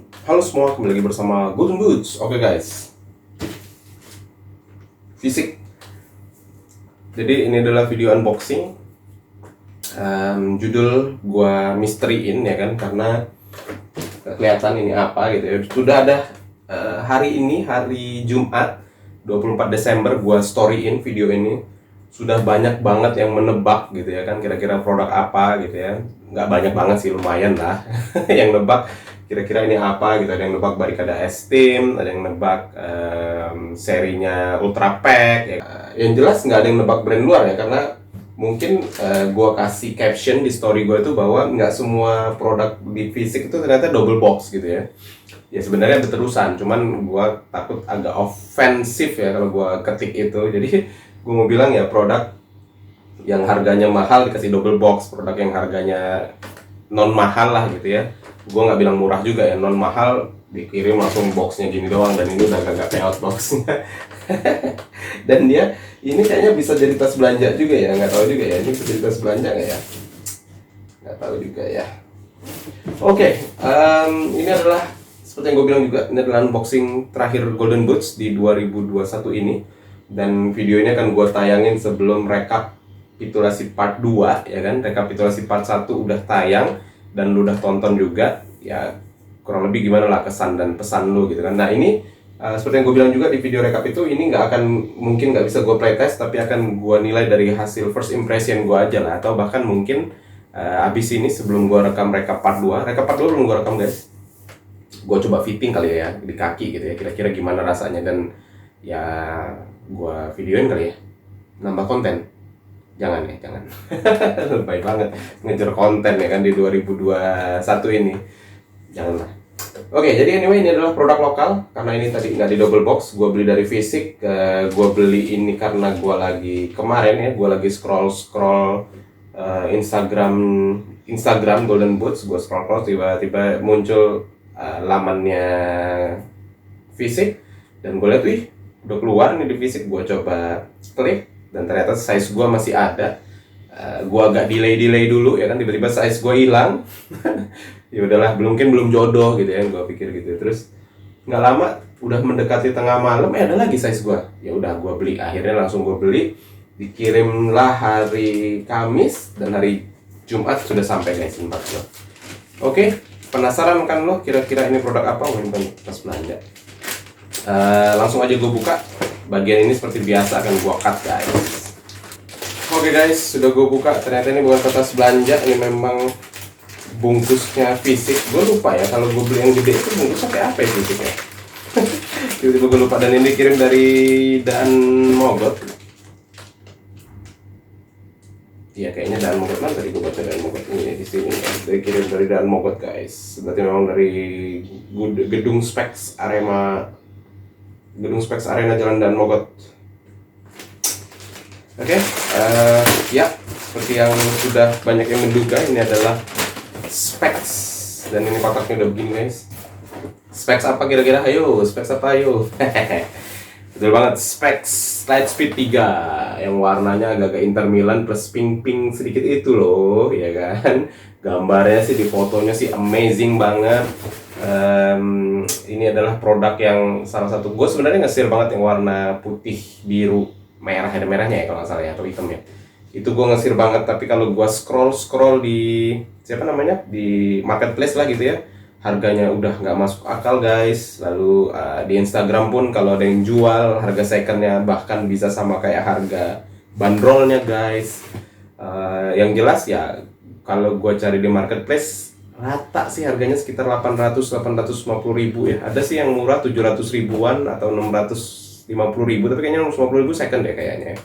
Halo semua, kembali lagi bersama Golden Boots. Oke guys, fisik. Jadi ini adalah video unboxing. Judul gua misteriin ya kan, karena kelihatan ini apa gitu ya. Sudah ada hari ini, hari Jumat 24 Desember, gua storyin video ini. Sudah banyak banget yang menebak gitu ya kan, kira-kira produk apa gitu ya. Nggak banyak banget sih, lumayan lah yang nebak kira-kira ini apa gitu. Ada yang nebak Barricada Esteem, ada yang nebak serinya Ultra Pack ya. Yang jelas nggak ada yang nebak brand luar ya, karena mungkin gue kasih caption di story gue itu bahwa nggak semua produk di fisik itu ternyata double box gitu ya. Ya sebenarnya berterusan, cuman gue takut agak ofensif ya kalau gue ketik itu. Jadi gue mau bilang ya, produk yang harganya mahal dikasih double box, produk yang harganya non mahal lah gitu ya. Gue nggak bilang murah juga ya, non mahal dikirim langsung boxnya gini doang, dan ini udah gak payout boxnya. Dan dia ini kayaknya bisa jadi tas belanja juga ya, nggak tahu juga ya, ini bisa jadi tas belanja nggak ya, nggak tahu juga ya. Oke, ini adalah seperti yang gue bilang juga, ini adalah unboxing terakhir Golden Boots di 2021 ini, dan video ini akan gue tayangin sebelum rekapitulasi part 2 ya kan. Rekapitulasi part 1 udah tayang dan lu udah tonton juga ya, kurang lebih gimana lah kesan dan pesan lu gitu kan. Nah ini seperti yang gue bilang juga di video rekap itu, ini mungkin nggak bisa gue playtest, tapi akan gue nilai dari hasil first impression gue aja lah, atau bahkan mungkin abis ini sebelum gue rekam rekap part 2 belum gue rekam guys, gue coba fitting kali ya di kaki gitu ya, kira-kira gimana rasanya, dan ya gue videoin kali ya, nambah konten. Jangan ya, jangan. Baik banget ngejar konten ya kan di 2021 ini, janganlah. Oke, jadi anyway, ini adalah produk lokal, karena ini tadi nggak di double box, gue beli dari fisik. Gue beli ini karena gue lagi kemarin ya, gue lagi scroll Instagram Golden Boots. Gue scroll tiba-tiba muncul lamannya fisik, dan gue lihat, wih, udah keluar nih di fisik. Gue coba klik, dan ternyata size gue masih ada. Gue agak delay dulu ya kan, tiba-tiba size gue hilang. Ya udahlah, mungkin belum jodoh gitu ya, gue pikir gitu. Terus nggak lama, udah mendekati tengah malam, ada lagi size gue. Ya udah, gue beli, akhirnya langsung gue beli. Dikirimlah hari Kamis, dan hari Jumat sudah sampai guys, tempat gue. Oke, penasaran kan lo kira-kira ini produk apa? Bukan tas belanja. Langsung aja gue buka. Bagian ini seperti biasa akan gue cut guys. Oke guys, sudah gue buka. Ternyata ini bukan tas belanja, ini memang bungkusnya fisik. Gue lupa ya, kalau gue beli yang gede itu bungkusnya kayak apa ya fisiknya. Tiba-tiba gue lupa, dan ini dikirim dari Dan Mogot. Iya kayaknya Dan Mogot, mana tadi gue baca Dan Mogot ini di sini ya. Dikirim dari Dan Mogot guys. Berarti memang dari gedung Specs Arena Jalan Dan Mogot. Oke, ya seperti yang sudah banyak yang menduga, ini adalah Specs, dan ini kotaknya udah begini guys. Specs apa kira-kira? Ayo, Specs apa ayo? Betul banget, Specs Lightspeed 3 yang warnanya agak-agak Inter Milan plus pink sedikit itu loh, ya kan? Gambarnya sih, di fotonya sih amazing banget. Ini adalah produk yang salah satu, gue sebenarnya nge-share banget yang warna putih, biru, merah, ada merahnya ya kalau nggak salah ya, atau hitam ya. Itu gue nge-share banget, tapi kalau gue scroll di di marketplace lah gitu ya, harganya udah nggak masuk akal guys. Lalu di Instagram pun kalau ada yang jual, harga secondnya bahkan bisa sama kayak harga bandrolnya guys. Yang jelas ya, kalau gue cari di marketplace rata sih harganya sekitar 850 ribu ya. Ada sih yang murah 700 ribuan atau 650 ribu, tapi kayaknya 650 ribu second deh kayaknya.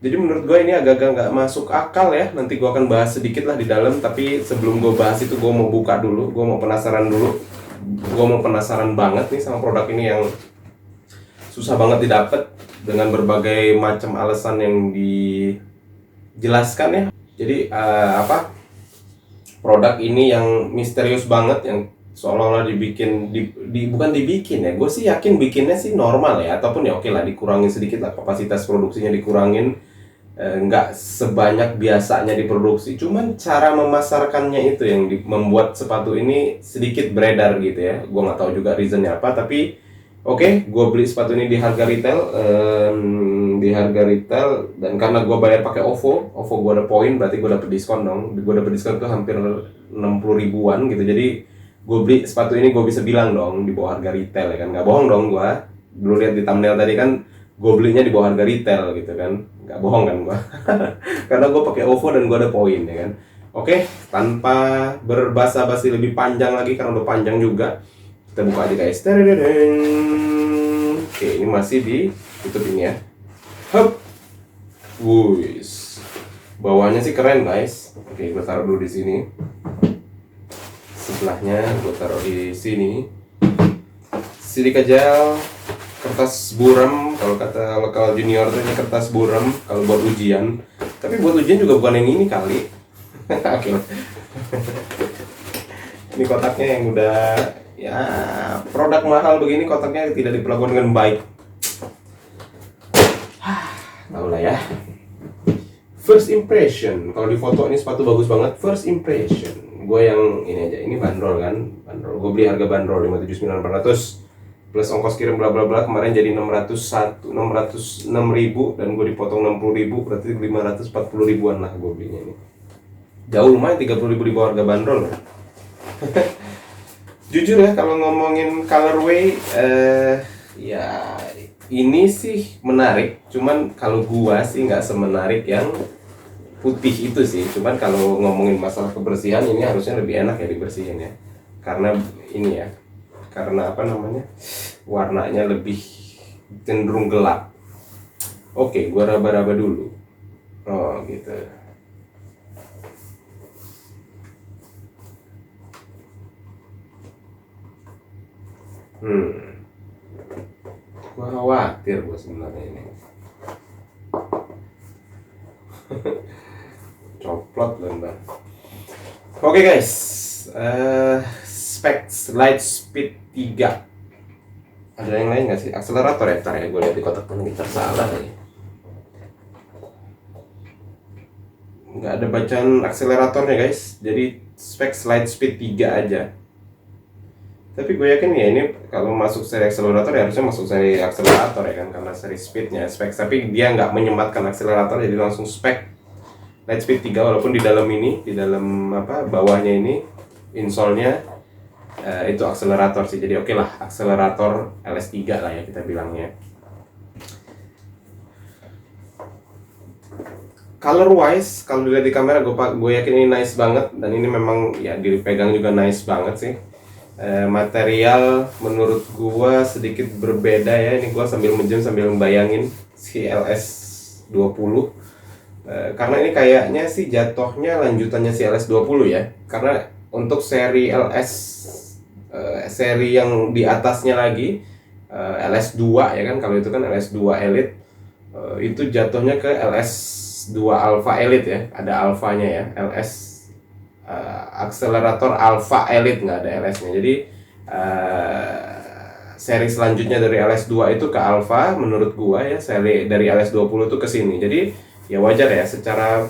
Jadi menurut gue ini agak-agak nggak masuk akal ya. Nanti gue akan bahas sedikit lah di dalam, tapi sebelum gue bahas itu, gue mau buka dulu. Gue mau penasaran banget nih sama produk ini yang susah banget didapat, dengan berbagai macam alasan yang dijelaskan ya. Jadi produk ini yang misterius banget, yang seolah-olah bukan dibikin ya. Gue sih yakin bikinnya sih normal ya, ataupun ya oke lah, dikurangin sedikit lah, kapasitas produksinya dikurangin. nggak sebanyak biasanya diproduksi, cuman cara memasarkannya itu yang membuat sepatu ini sedikit beredar gitu ya. Gue nggak tahu juga reasonnya apa, tapi oke, gue beli sepatu ini di harga retail, dan karena gue bayar pakai OVO gue ada poin, berarti gue dapet diskon dong. Gue dapet diskon tuh hampir 60 ribuan gitu. Jadi gue beli sepatu ini, gue bisa bilang dong di bawah harga retail ya kan, nggak bohong dong gue. Dulu lihat di thumbnail tadi kan, gue belinya di bawah harga retail gitu kan, nggak bohong kan gue. Karena gue pakai OVO dan gue ada poin ya kan. Oke, tanpa berbasa-basi lebih panjang lagi karena udah panjang juga, kita buka aja guys. Tadadadang. Oke, ini masih ditutup ini ya. Hup. Wuis. Bawahnya sih keren guys. Oke, gue taruh dulu di sini. Sebelahnya gue taruh di sini. Sidik gel, kertas buram, kalau kata lokal junior itu ini kertas buram kalau buat ujian. Tapi buat ujian juga bukan yang ini kali. Oke. Ini kotaknya yang udah ya produk mahal begini, kotaknya tidak diperlakukan dengan baik. Tahu lah ya. First impression, kalau di foto ini sepatu bagus banget. First impression, gue yang ini aja, ini bandrol kan, bandrol. Gue beli harga bandrol 579.400 plus ongkos kirim bla bla bla, kemarin jadi 606 ribu dan gue dipotong 60 ribu, berarti 540 ribuan lah gue belinya ini. Jauh lumayan, 30 ribu di bawah harga bandrol. Jujur ya, kalau ngomongin colorway, ya ini sih menarik, cuman kalau gua sih nggak semenarik yang putih itu sih. Cuman kalau ngomongin masalah kebersihan, ini harusnya lebih enak ya dibersihin ya, karena ini ya, karena apa namanya, warnanya lebih cenderung gelap. Oke, gua raba-raba dulu. Oh gitu. Gua khawatir gua sebenarnya ini. Coplot loh mbak. Oke guys, specs Lightspeed 3. Ada yang lain nggak sih? Akselerator ya? Ntar ya, gue lihat di kotak ini tersalah nih. Nggak ada bacaan akseleratornya guys. Jadi specs Lightspeed 3 aja. Tapi gue yakin ya ini kalau masuk seri akselerator ya harusnya masuk seri akselerator ya kan, karena seri speednya spek. Tapi dia nggak menyematkan akselerator, jadi langsung spek Lightspeed 3, walaupun di dalam ini, di dalam apa bawahnya ini insole-nya itu akselerator sih. Jadi oke lah, akselerator LS3 lah ya kita bilangnya. Color wise, kalau dilihat di kamera gue yakin ini nice banget, dan ini memang ya dipegang juga nice banget sih. Material menurut gua sedikit berbeda ya. Ini gua sambil menjem sambil membayangin si LS20, karena ini kayaknya sih jatuhnya lanjutannya si LS20 ya. Karena untuk seri LS seri yang di atasnya lagi, LS2 ya kan, kalau itu kan LS2 Elite, itu jatuhnya ke LS2 Alpha Elite ya. Ada alfanya ya, LS akselerator Alpha Elite, nggak ada LS-nya. Jadi seri selanjutnya dari LS2 itu ke Alpha menurut gua ya, seri dari LS20 itu ke sini. Jadi ya wajar ya, secara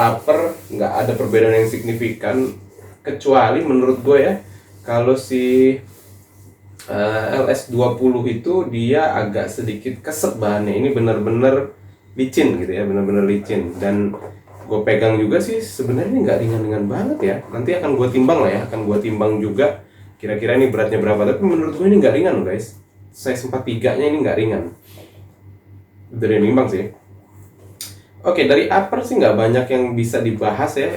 upper nggak ada perbedaan yang signifikan, kecuali menurut gua ya, kalau si LS20 itu dia agak sedikit keset bahannya. Ini bener-bener licin gitu ya, bener-bener licin. Dan gue pegang juga sih sebenarnya nggak ringan-ringan banget ya. Nanti akan gue timbang lah ya, akan gue timbang juga kira-kira ini beratnya berapa. Tapi menurut gue ini nggak ringan loh guys. Size 43-nya ini nggak ringan. Dari nimbang sih. Oke, dari upper sih nggak banyak yang bisa dibahas ya.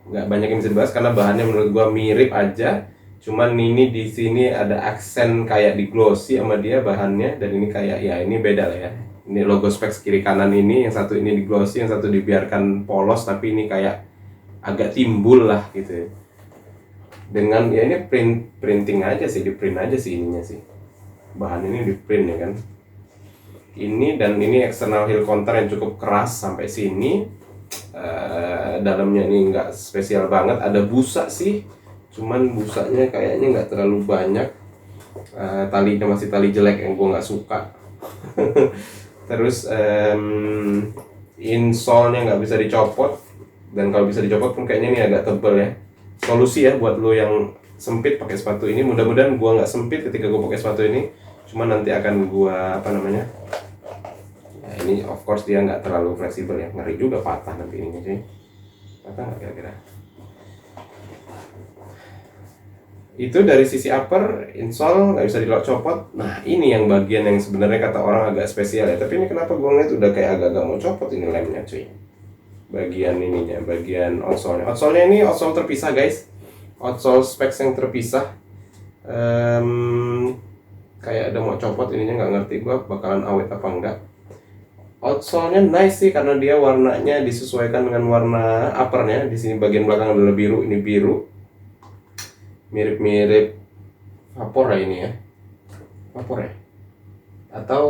Nggak banyak yang bisa dibahas karena bahannya menurut gue mirip aja. Cuman ini di sini ada aksen kayak di glossy sama dia bahannya, dan ini kayak ya ini beda lah ya. Ini logo specs kiri kanan ini, yang satu ini di glossy, yang satu dibiarkan polos, tapi ini kayak agak timbul lah gitu. Dengan ya ini printing aja sih, di print aja sih ininya sih. Bahan ini di print ya kan. Ini dan ini external heel counter yang cukup keras sampai sini. Dalamnya ini nggak spesial banget, ada busa sih. Cuman busanya kayaknya nggak terlalu banyak. Talinya masih tali jelek yang gue nggak suka. Terus insole-nya nggak bisa dicopot, dan kalau bisa dicopot pun kayaknya ini agak tebel ya. Solusi ya buat lo yang sempit pakai sepatu ini, mudah-mudahan gua nggak sempit ketika gua pakai sepatu ini. Cuma nanti akan gua apa namanya, ya ini of course dia nggak terlalu fleksibel ya, ngeri juga patah nanti ininya sih. Patah nggak kira-kira? Itu dari sisi upper, insole nggak bisa dicopot. Nah ini yang bagian yang sebenarnya kata orang agak spesial ya, tapi ini kenapa gue ngeliat udah kayak agak-agak mau copot ini lemnya cuy. Bagian ininya, bagian outsole-nya. Outsole-nya ini outsole terpisah guys, outsole specs yang terpisah. Kayak ada mau copot ininya, nggak ngerti gue bakalan awet apa enggak. Outsole-nya nice sih karena dia warnanya disesuaikan dengan warna uppernya. Di sini bagian belakang adalah biru, ini biru. Mirip-mirip Vapor ya ini ya. Vapor ya? Atau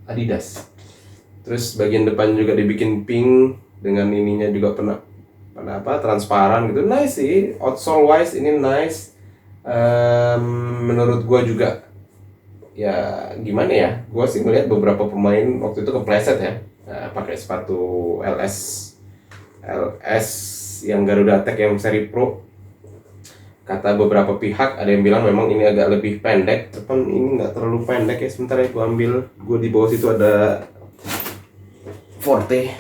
Adidas. Terus bagian depan juga dibikin pink dengan ininya juga pernah transparan gitu. Nice sih. Outsole wise ini nice. Menurut gua juga ya gimana ya? Gua sih ngeliat beberapa pemain waktu itu kepleset ya. Pakai sepatu LS yang Garuda Tech yang seri Pro. Kata beberapa pihak, ada yang bilang memang ini agak lebih pendek, tapi ini nggak terlalu pendek ya. Sebentar ya, gue di bawah situ ada Forte,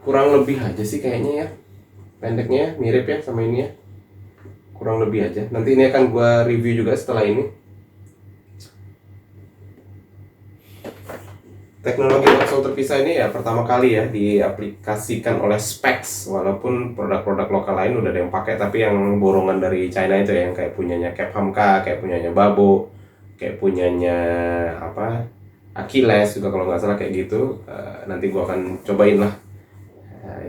kurang lebih aja sih kayaknya ya, pendeknya mirip ya sama ini ya, kurang lebih aja. Nanti ini akan gue review juga setelah ini. Teknologi outsole terpisah ini ya pertama kali ya diaplikasikan oleh Specs, walaupun produk-produk lokal lain udah ada yang pakai, tapi yang borongan dari China itu ya, yang kayak punyanya Kep Hamka, kayak punyanya Babo, kayak punyanya Achilles juga kalau nggak salah kayak gitu. Nanti gua akan cobain lah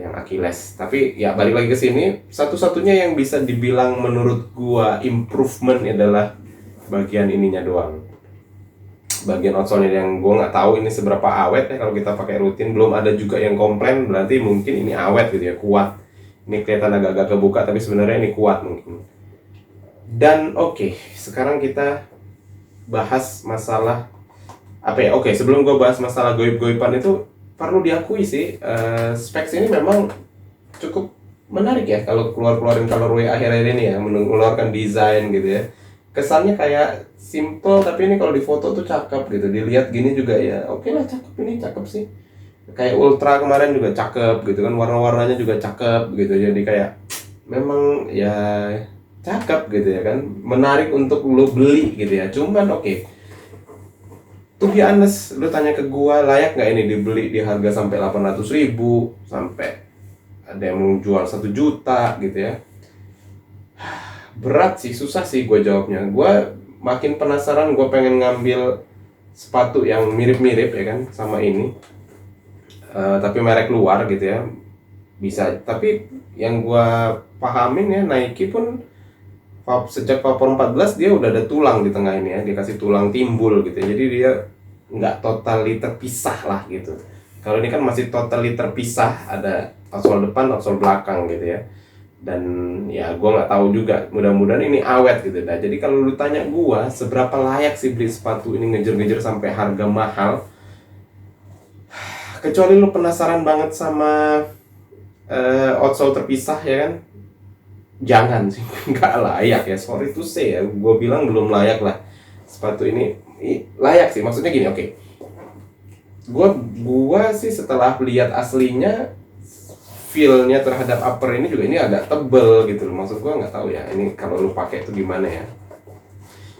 yang Achilles. Tapi ya balik lagi ke sini, satu-satunya yang bisa dibilang menurut gua improvement adalah bagian ininya doang. Bagian outsole-nya yang gue nggak tahu ini seberapa awet ya kalau kita pakai rutin. Belum ada juga yang komplain, berarti mungkin ini awet gitu ya, kuat. Ini kelihatan agak-agak kebuka tapi sebenarnya ini kuat mungkin. Dan oke, sekarang kita bahas masalah apa ya? Oke, sebelum gue bahas masalah goib-goiban itu, perlu diakui sih Specs ini memang cukup menarik ya kalau keluarin colorway akhir-akhir ini ya, mengeluarkan desain gitu ya. Kesannya kayak simple, tapi ini kalau di foto tuh cakep gitu. Dilihat gini juga ya oke lah, cakep, ini cakep sih. Kayak Ultra kemarin juga cakep gitu kan, warna-warnanya juga cakep gitu. Jadi kayak memang ya cakep gitu ya kan, menarik untuk lo beli gitu ya. Cuman oke, to be honest, lu tanya ke gua layak nggak ini dibeli di harga sampai 800.000, sampai ada yang mau jual 1 juta gitu ya. Berat sih, susah sih gue jawabnya. Gue makin penasaran, gue pengen ngambil sepatu yang mirip-mirip ya kan sama ini, tapi merek luar gitu ya. Bisa, tapi yang gue pahamin ya, Nike pun sejak Vapor 14 dia udah ada tulang di tengah ini ya, dikasih tulang timbul gitu ya. Jadi dia nggak totally terpisah lah gitu. Kalau ini kan masih totally terpisah, ada outsole depan, outsole belakang gitu ya. Dan ya gue nggak tahu juga, mudah-mudahan ini awet gitu dah. Jadi kalau lu tanya gue seberapa layak sih beli sepatu ini ngejar-ngejar sampai harga mahal, kecuali lu penasaran banget sama outsole terpisah ya kan, jangan sih, nggak layak ya, sorry to say ya, gue bilang belum layak lah. Sepatu ini layak sih, maksudnya gini, oke. Gua sih setelah lihat aslinya, feel-nya terhadap upper ini juga ini agak tebel gitu loh. Maksud gue nggak tahu ya ini kalau lu pakai itu gimana ya.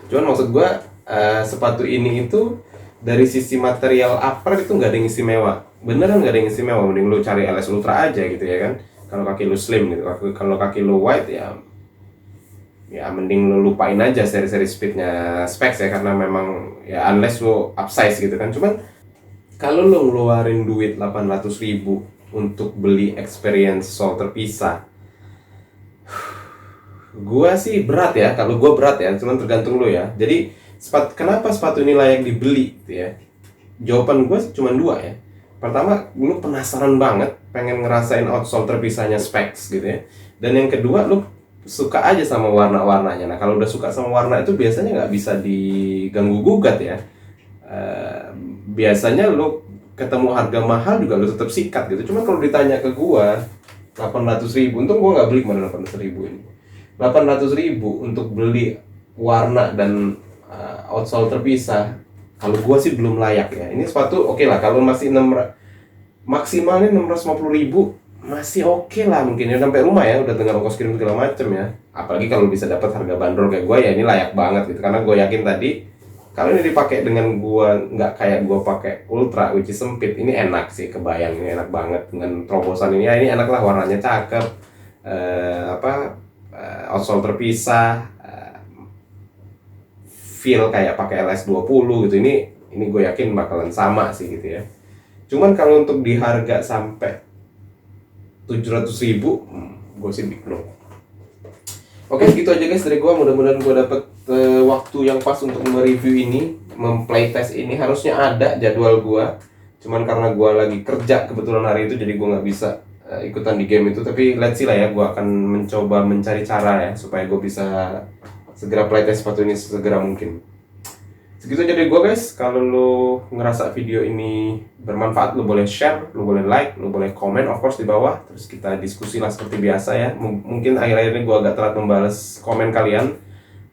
Cuman maksud gue sepatu ini itu dari sisi material upper itu nggak ada yang istimewa. Beneran nggak ada yang istimewa. Mending lu cari LS Ultra aja gitu ya kan. Kalau kaki lu slim gitu. Kalau kaki lu wide ya mending lu lupain aja seri-seri speednya Specs ya, karena memang ya unless lu upsize gitu kan. Cuman kalau lu ngeluarin duit 800.000 untuk beli experience sole terpisah, gua sih berat ya. Kalau gua berat ya, cuman tergantung lu ya. Jadi kenapa sepatu ini layak dibeli gitu ya? Jawaban gua cuma 2 ya. Pertama, lu penasaran banget pengen ngerasain outsole terpisahnya Specs gitu ya. Dan yang kedua, lu suka aja sama warna-warnanya. Nah kalau udah suka sama warna itu biasanya nggak bisa diganggu gugat ya. biasanya lo ketemu harga mahal juga lo tetap sikat gitu. Cuman kalau ditanya ke gua 800.000, untung gua nggak beli kemana 800.000 ini. 800.000 untuk beli warna dan outsole terpisah, kalau gua sih belum layak ya. Ini sepatu oke lah, kalau masih maksimalnya 650.000 masih oke lah, mungkin ya sampai rumah ya, udah dengan ongkos kirim segala macem ya. Apalagi kalau bisa dapat harga bandrol kayak gua ya, ini layak banget gitu. Karena gua yakin tadi kalau ini dipakai dengan gua nggak kayak gua pakai ultra which is sempit, ini enak sih, kebayang ini enak banget dengan terobosan ini ya. Ini enak lah, warnanya cakep, outsole terpisah, feel kayak pakai LS20 gitu. Ini gue yakin bakalan sama sih gitu ya. Cuman kalau untuk di harga sampai 700.000, gue sih big no. Oke, gitu aja guys dari gue. Mudah-mudahan gue dapet waktu yang pas untuk mereview ini, memplaytest ini. Harusnya ada jadwal gue, cuman karena gue lagi kerja kebetulan hari itu, jadi gue nggak bisa ikutan di game itu. Tapi let's see lah ya, gue akan mencoba mencari cara ya supaya gue bisa segera playtest sepatu ini segera mungkin. Segitu aja dari gue guys. Kalau lo ngerasa video ini bermanfaat, lo boleh share, lo boleh like, lo boleh komen of course di bawah. Terus kita diskusi lah seperti biasa ya. Mungkin akhir-akhir ini gue agak telat membalas komen kalian,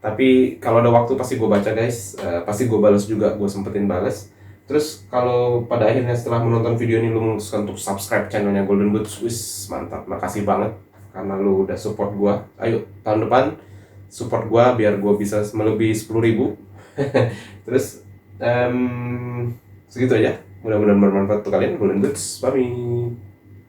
tapi kalau ada waktu pasti gue baca guys. Pasti gue balas juga, gue sempetin balas. Terus kalau pada akhirnya setelah menonton video ini lo memutuskan untuk subscribe channelnya Golden Boots, wis mantap, makasih banget karena lo udah support gue. Ayo tahun depan support gue biar gue bisa melebihi 10.000. Terus segitu aja. Mudah-mudahan bermanfaat untuk kalian. Golden Boots, bye.